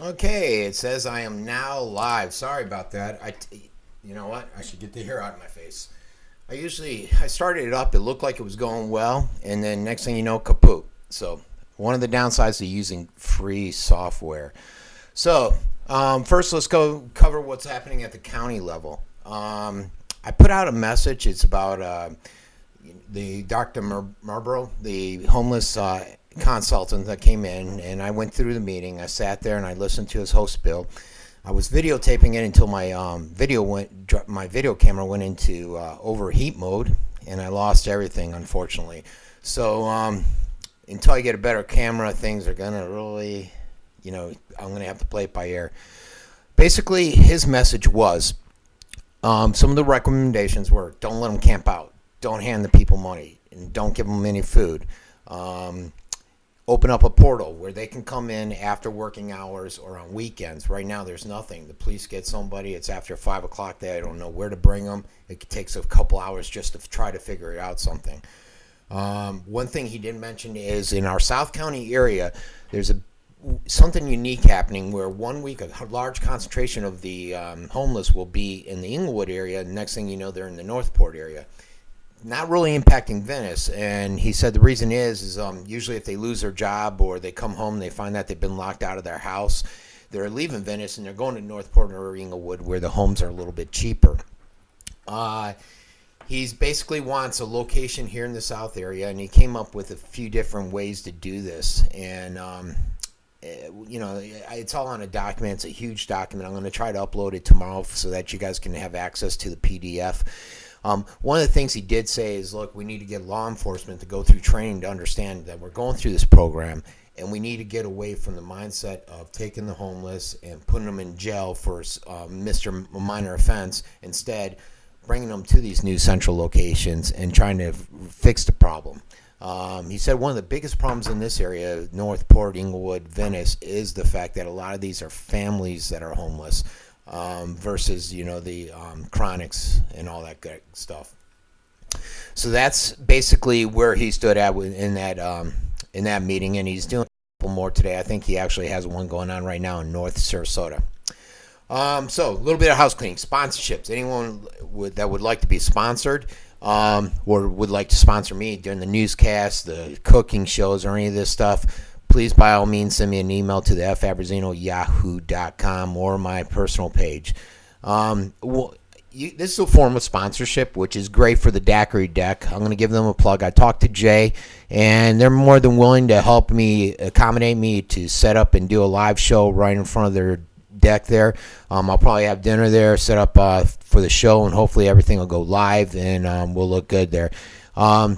Okay, it says I am now live. Sorry about that. You know what? I should get the hair out of my face. I started it up. It looked like it was going well, and then next thing you know, kaput. So one of the downsides of using free software. So first, let's go cover what's happening at the county level. I put out a message. It's about the Dr. Marlborough, the homeless consultant that came in, and I went through the meeting. I sat there and I listened to his host bill. I was videotaping it until my video camera went into overheat mode, and I lost everything, unfortunately. So until I get a better camera, things are gonna really, I'm gonna have to play it by ear. Basically, his message was some of the recommendations were: don't let them camp out, don't hand the people money, and don't give them any food. Open up a portal where they can come in after working hours or on weekends. Right now, there's nothing. The police get somebody. It's after 5 o'clock. They don't know where to bring them. It takes a couple hours just to try to figure out something. One thing he didn't mention is in our South County area, there's something unique happening where 1 week a large concentration of the homeless will be in the Englewood area. And next thing you know, they're in the Northport area. Not really impacting Venice, and he said the reason is usually if they lose their job or they come home, they find that they've been locked out of their house, they're leaving Venice and they're going to Northport or Englewood where the homes are a little bit cheaper. He's basically wants a location here in the South area, and he came up with a few different ways to do this. And it's all on a document. It's a huge document. I'm going to try to upload it tomorrow so that you guys can have access to the PDF. One of the things he did say is, look, we need to get law enforcement to go through training to understand that we're going through this program, and we need to get away from the mindset of taking the homeless and putting them in jail for Mr. Minor offense. Instead, bringing them to these new central locations and trying to fix the problem. He said one of the biggest problems in this area, Northport, Englewood, Venice, is the fact that a lot of these are families that are homeless. Versus the chronics and all that good stuff. So that's basically where he stood at in that meeting, and he's doing a couple more today. I think he actually has one going on right now in North Sarasota. So a little bit of house cleaning, sponsorships. Anyone that would like to be sponsored or would like to sponsor me during the newscast, the cooking shows, or any of this stuff, please, by all means, send me an email to the fabruzzino@yahoo.com or my personal page. This is a form of sponsorship, which is great for the Daiquiri Deck. I'm going to give them a plug. I talked to Jay, and they're more than willing to help me, accommodate me to set up and do a live show right in front of their deck there. I'll probably have dinner there, set up for the show, and hopefully everything will go live, and we'll look good there.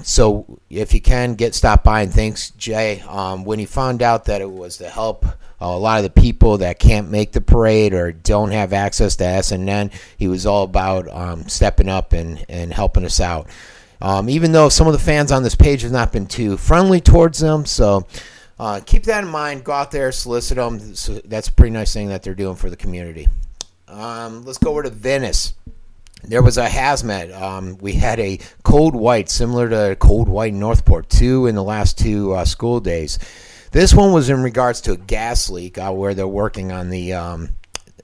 So if you can stop by, and thanks Jay. When he found out that it was to help a lot of the people that can't make the parade or don't have access to SNN, he was all about stepping up and helping us out. Even though some of the fans on this page have not been too friendly towards them, so keep that in mind. Go out there, solicit them. So that's a pretty nice thing that they're doing for the community. Let's go over to Venice. There was a hazmat. We had a code white, similar to code white in Northport, 2 in the last 2 school days. This one was in regards to a gas leak where they're working on the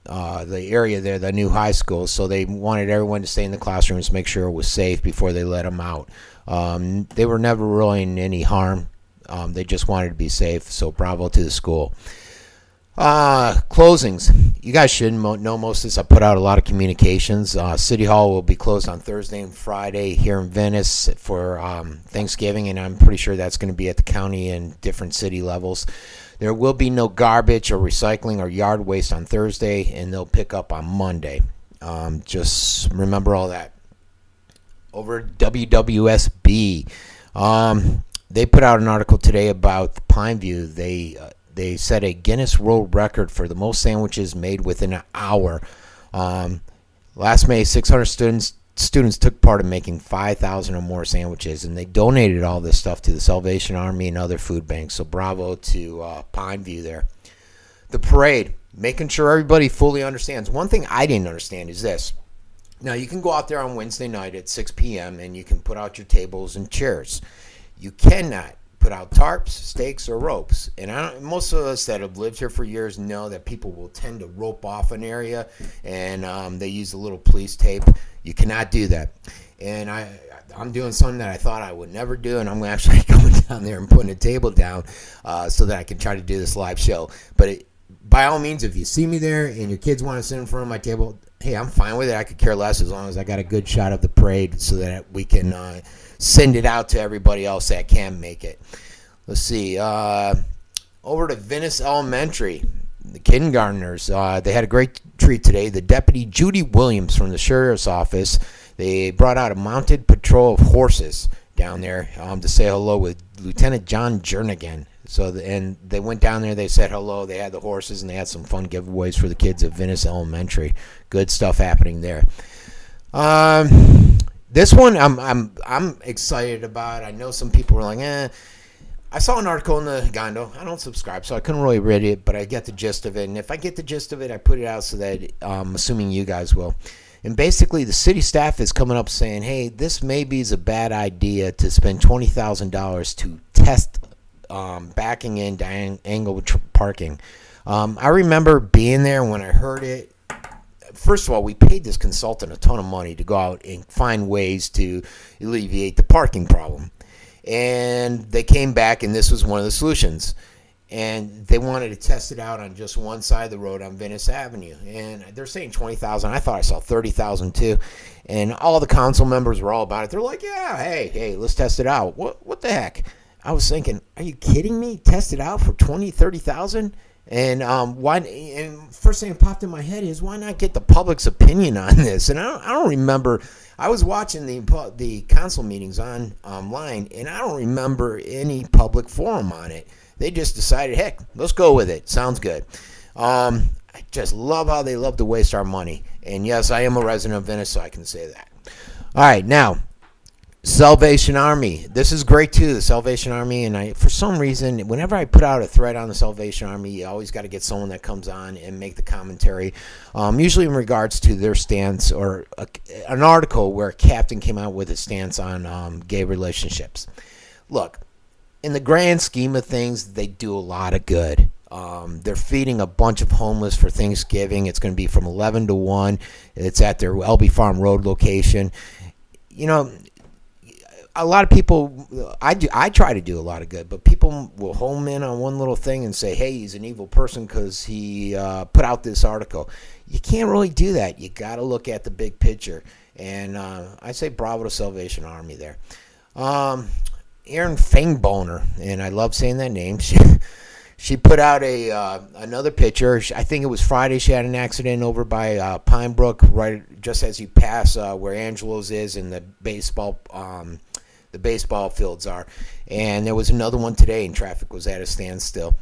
area there, the new high school. So they wanted everyone to stay in the classrooms, make sure it was safe before they let them out. They were never really in any harm. They just wanted to be safe. So bravo to the school. Closings. You guys should know most of this. I put out a lot of communications. City Hall will be closed on Thursday and Friday here in Venice for Thanksgiving, and I'm pretty sure that's going to be at the county and different city levels. There will be no garbage or recycling or yard waste on Thursday, and they'll pick up on Monday. Just remember all that. Over WWSB. They put out an article today about Pineview. They set a Guinness World Record for the most sandwiches made within an hour. Last May, 600 students took part in making 5,000 or more sandwiches, and they donated all this stuff to the Salvation Army and other food banks. So bravo to Pineview there. The parade, making sure everybody fully understands. One thing I didn't understand is this. Now, you can go out there on Wednesday night at 6 p.m. and you can put out your tables and chairs. You cannot put out tarps, stakes, or ropes. And most of us that have lived here for years know that people will tend to rope off an area, and they use a little police tape. You cannot do that. And I'm doing something that I thought I would never do, and I'm actually going down there and putting a table down so that I can try to do this live show. But by all means, if you see me there and your kids want to sit in front of my table, hey, I'm fine with it. I could care less as long as I got a good shot of the parade so that we can send it out to everybody else that can make it. Let's see. Over to Venice Elementary. The kindergartners, they had a great treat today. The deputy Judy Williams from the sheriff's office, they brought out a mounted patrol of horses down there to say hello with Lieutenant John Jernigan. And they went down there, they said hello, they had the horses, and they had some fun giveaways for the kids at Venice Elementary. Good stuff happening there. This one I'm excited about. I know some people were like, I saw an article in the Gondo. I don't subscribe, so I couldn't really read it, but I get the gist of it. And if I get the gist of it, I put it out so that I'm assuming you guys will. And basically, the city staff is coming up saying, hey, this maybe is a bad idea to spend $20,000 to test backing in Englewood parking. I remember being there when I heard it. First of all, we paid this consultant a ton of money to go out and find ways to alleviate the parking problem. And they came back, and this was one of the solutions. And they wanted to test it out on just one side of the road on Venice Avenue. And they're saying $20,000. I thought I saw $30,000 too. And all the council members were all about it. They're like, yeah, hey, let's test it out. What the heck? I was thinking, are you kidding me? Test it out for $20,000, $30,000? And why? And first thing that popped in my head is, why not get the public's opinion on this? And I don't remember. I was watching the council meetings online, and I don't remember any public forum on it. They just decided, heck, let's go with it. Sounds good. I just love how they love to waste our money. And yes, I am a resident of Venice, so I can say that. All right, now, Salvation Army. This is great too, the Salvation Army. And for some reason, whenever I put out a thread on the Salvation Army, you always got to get someone that comes on and make the commentary, usually in regards to their stance or an article where a captain came out with a stance on gay relationships. Look, in the grand scheme of things, they do a lot of good. They're feeding a bunch of homeless for Thanksgiving. It's going to be from 11 to 1. It's at their LB Farm Road location. You know, a lot of people, I try to do a lot of good, but people will home in on one little thing and say, hey, he's an evil person because he put out this article. You can't really do that. You got to look at the big picture. And I say bravo to Salvation Army there. Erin Fangboner, and I love saying that name. She put out another picture. I think it was Friday. She had an accident over by Pine Brook, right just as you pass where Angelo's is and the baseball fields are. And there was another one today, and traffic was at a standstill.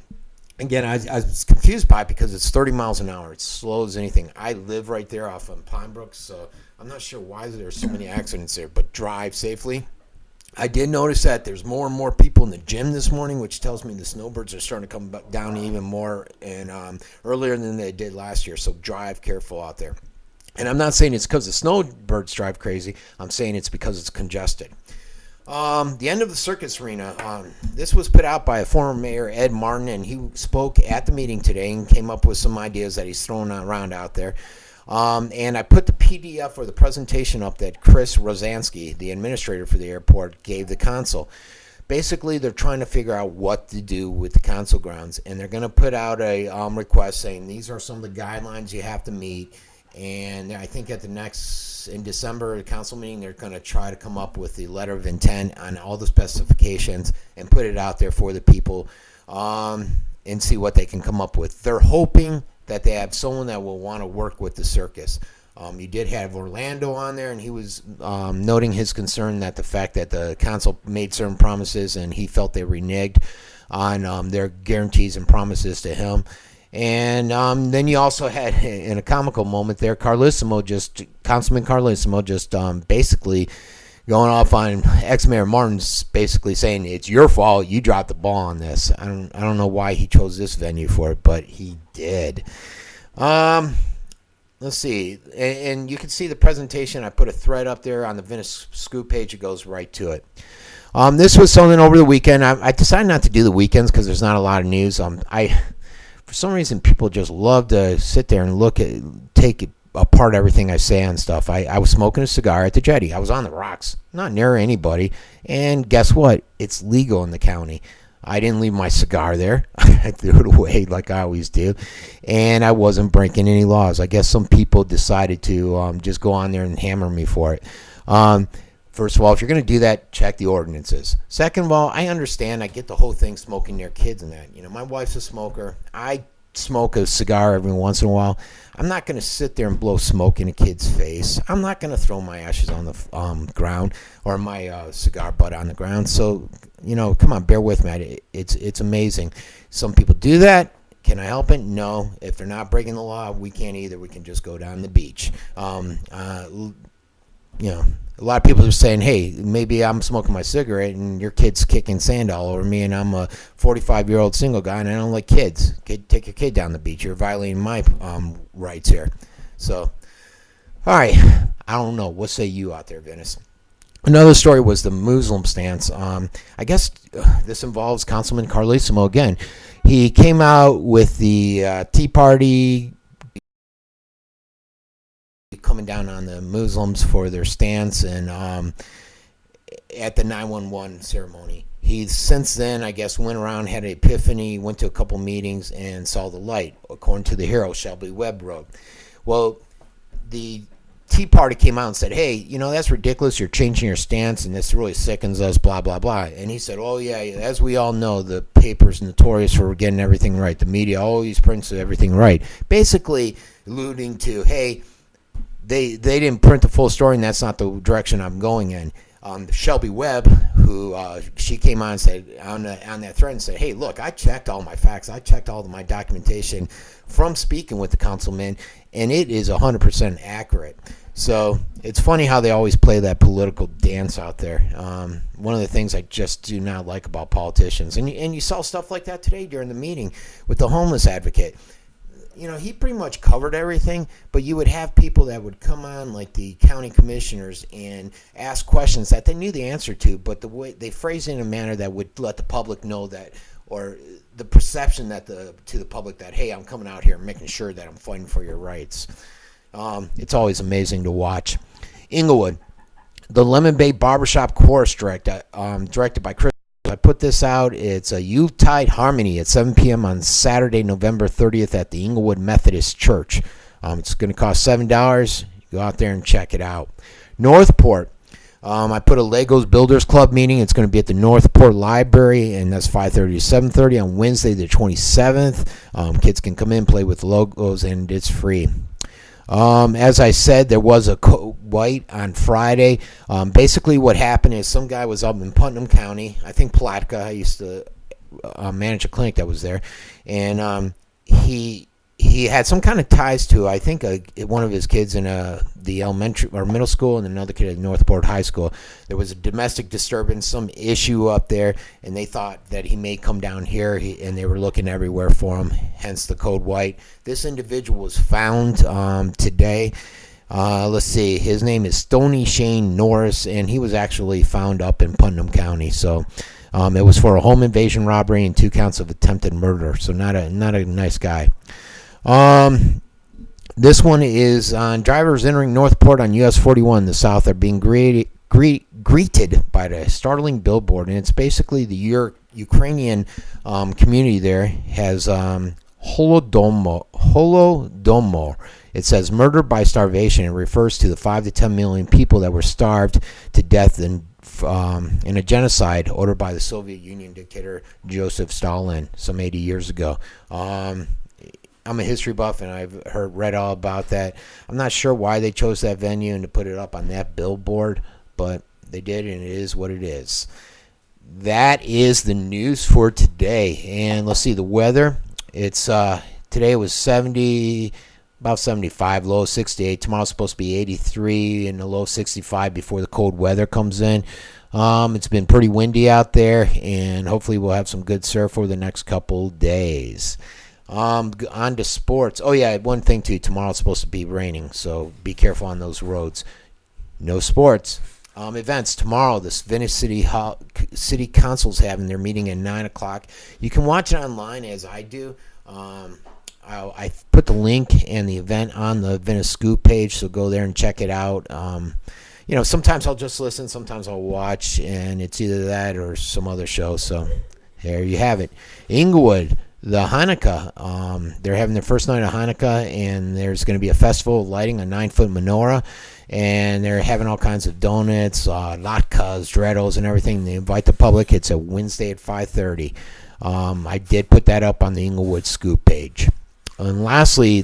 Again, I was confused by it because it's 30 miles an hour. It's slow as anything. I live right there off of Pine Brook, so I'm not sure why there's so many accidents there, but drive safely. I did notice that there's more and more people in the gym this morning, which tells me the snowbirds are starting to come down even more and earlier than they did last year. So drive careful out there. And I'm not saying it's because the snowbirds drive crazy. I'm saying it's because it's congested. The end of the circus arena. This was put out by a former mayor, Ed Martin, and he spoke at the meeting today and came up with some ideas that he's throwing around out there. And I put the PDF or the presentation up that Chris Rosansky, the administrator for the airport, gave the council. Basically, they're trying to figure out what to do with the council grounds, and they're going to put out a request saying these are some of the guidelines you have to meet. And I think at the next, in December, council meeting, they're going to try to come up with the letter of intent on all the specifications and put it out there for the people and see what they can come up with. They're hoping that they have someone that will want to work with the circus. You did have Orlando on there, and he was noting his concern that the fact that the council made certain promises and he felt they reneged on their guarantees and promises to him. And then you also had, in a comical moment there, Councilman Carlissimo just basically going off on ex-mayor Martin's, basically saying it's your fault, you dropped the ball on this. I don't know why he chose this venue for it, but he did. Let's see, and you can see the presentation. I put a thread up there on the Venice Scoop page. It goes right to it. This was something over the weekend. I decided not to do the weekends because there's not a lot of news. For some reason, people just love to sit there and take apart everything I say and stuff. I was smoking a cigar at the Jetty. I was on the rocks, not near anybody. And guess what? It's legal in the county. I didn't leave my cigar there. I threw it away like I always do. And I wasn't breaking any laws. I guess some people decided to just go on there and hammer me for it. First of all, if you're going to do that, check the ordinances. Second of all, I understand. I get the whole thing smoking near kids and that. My wife's a smoker. I smoke a cigar every once in a while. I'm not going to sit there and blow smoke in a kid's face. I'm not going to throw my ashes on the ground or my cigar butt on the ground. So, come on, bear with me. It's amazing. Some people do that. Can I help it? No. If they're not breaking the law, we can't either. We can just go down the beach. A lot of people are saying, hey, maybe I'm smoking my cigarette and your kid's kicking sand all over me and I'm a 45-year-old single guy and I don't like kids. Take your kid down the beach. You're violating my rights here. So, all right. I don't know. What say you out there, Venice? Another story was the Muslim stance. I guess this involves Councilman Carlissimo again. He came out with the Tea Party coming down on the Muslims for their stance and at the 911 ceremony. He since then, I guess, went around, had an epiphany, went to a couple meetings and saw the light, according to the Herald, Shelby Webb wrote. Well, the Tea Party came out and said, hey, that's ridiculous. You're changing your stance and this really sickens us, blah, blah, blah. And he said, oh, yeah, as we all know, the paper's notorious for getting everything right. The media always prints everything right. Basically alluding to, hey, They didn't print the full story, and that's not the direction I'm going in. Shelby Webb, who she came on and said on that thread and said, hey, look, I checked all my facts. I checked all of my documentation from speaking with the councilman, and it is 100% accurate. So it's funny how they always play that political dance out there. One of the things I just do not like about politicians, and you saw stuff like that today during the meeting with the homeless advocate. He pretty much covered everything, but you would have people that would come on, like the county commissioners, and ask questions that they knew the answer to, but the way they phrase it in a manner that would let the public know that, or the perception that to the public that, hey, I'm coming out here making sure that I'm fighting for your rights. It's always amazing to watch. Englewood, the Lemon Bay Barbershop Chorus directed by Chris. I put this out. It's a Yuletide Harmony at 7 p.m. on Saturday, November 30th at the Englewood Methodist Church. It's going to cost $7. Go out there and check it out. Northport. I put a Legos Builders Club meeting. It's going to be at the Northport Library, and that's 5:30 to 7:30 on Wednesday the 27th. Kids can come in, play with Legos, and it's free. As I said, there was a code white on Friday. Basically what happened is some guy was up in Putnam County, I think Palatka. I used to manage a clinic that was there, and he had some kind of ties to, I think, one of his kids in the elementary or middle school and another kid at Northport High School. There was a domestic disturbance, some issue up there, and they thought that he may come down here, and they were looking everywhere for him, hence the code white. This individual was found today. Let's see, his name is Stoney Shane Norris, and he was actually found up in Putnam County. So it was for a home invasion robbery and 2 counts of attempted murder. So not a nice guy. This one is on drivers entering Northport on US 41. The South are being greeted by the startling billboard, and it's basically the Ukrainian community there has Holodomor. It says murder by starvation. It refers to the 5 to 10 million people that were starved to death in a genocide ordered by the Soviet Union dictator Joseph Stalin some 80 years ago. I'm a history buff, and I've read all about that. I'm not sure why they chose that venue and to put it up on that billboard, but they did, and it is what it is. That is the news for today. And let's see the weather. It's today was 70, about 75, low 68. Tomorrow's supposed to be 83 and a low 65 before the cold weather comes in. It's been pretty windy out there, and hopefully we'll have some good surf over the next couple days. On to sports. Oh yeah, one thing too. Tomorrow's supposed to be raining, so be careful on those roads. No sports. events tomorrow. This Venice City Council's having their meeting at 9 o'clock. You can watch it online as I do. I put the link and the event on the Venice Scoop page, so go there and check it out. Sometimes I'll just listen, sometimes I'll watch, and it's either that or some other show. So there you have it. Englewood, the Hanukkah. They're having their first night of Hanukkah, and there's going to be a festival of lighting, a 9-foot menorah, and they're having all kinds of donuts, latkes, dreidels, and everything. They invite the public. It's a Wednesday at 5:30. I did put that up on the Englewood Scoop page. And lastly,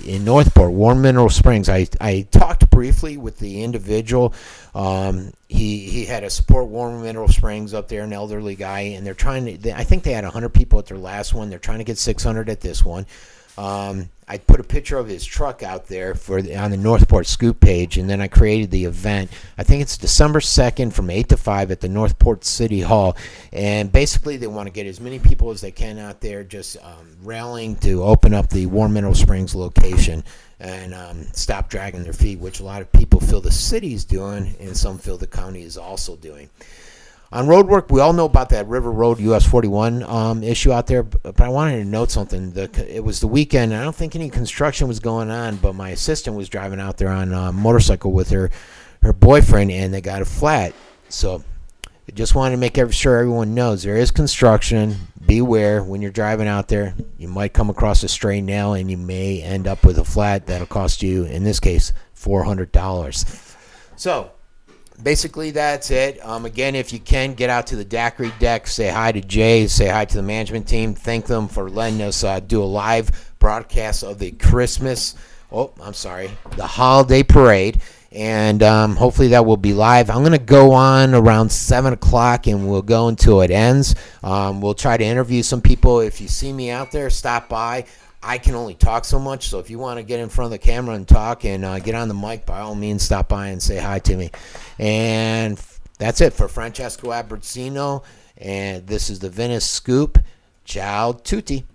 in Northport, Warm Mineral Springs, I talked briefly with the individual. He had to support Warm Mineral Springs up there, an elderly guy, and I think they had 100 people at their last one. They're trying to get 600 at this one. I put a picture of his truck out there on the Northport Scoop page, and then I created the event. I think it's December 2nd from 8 to 5 at the Northport City Hall. And basically, they want to get as many people as they can out there, just rallying to open up the Warm Mineral Springs location and stop dragging their feet, which a lot of people feel the city's doing, and some feel the county is also doing. On road work, we all know about that River Road US 41 issue out there, but I wanted to note something. It was the weekend, and I don't think any construction was going on, but my assistant was driving out there on a motorcycle with her boyfriend, and they got a flat. So I just wanted to make sure everyone knows there is construction. Beware when you're driving out there. You might come across a stray nail, and you may end up with a flat that'll cost you, in this case, $400. So basically, that's it. Again, if you can, get out to the daiquiri deck, say hi to Jay, say hi to the management team, thank them for letting us do a live broadcast of the the holiday parade, and hopefully that will be live. I'm going to go on around 7 o'clock, and we'll go until it ends. We'll try to interview some people. If you see me out there, stop by. I can only talk so much, so if you want to get in front of the camera and talk and get on the mic, by all means, stop by and say hi to me. And that's it for Francesco Abbruzzino, and this is the Venice Scoop. Ciao tutti.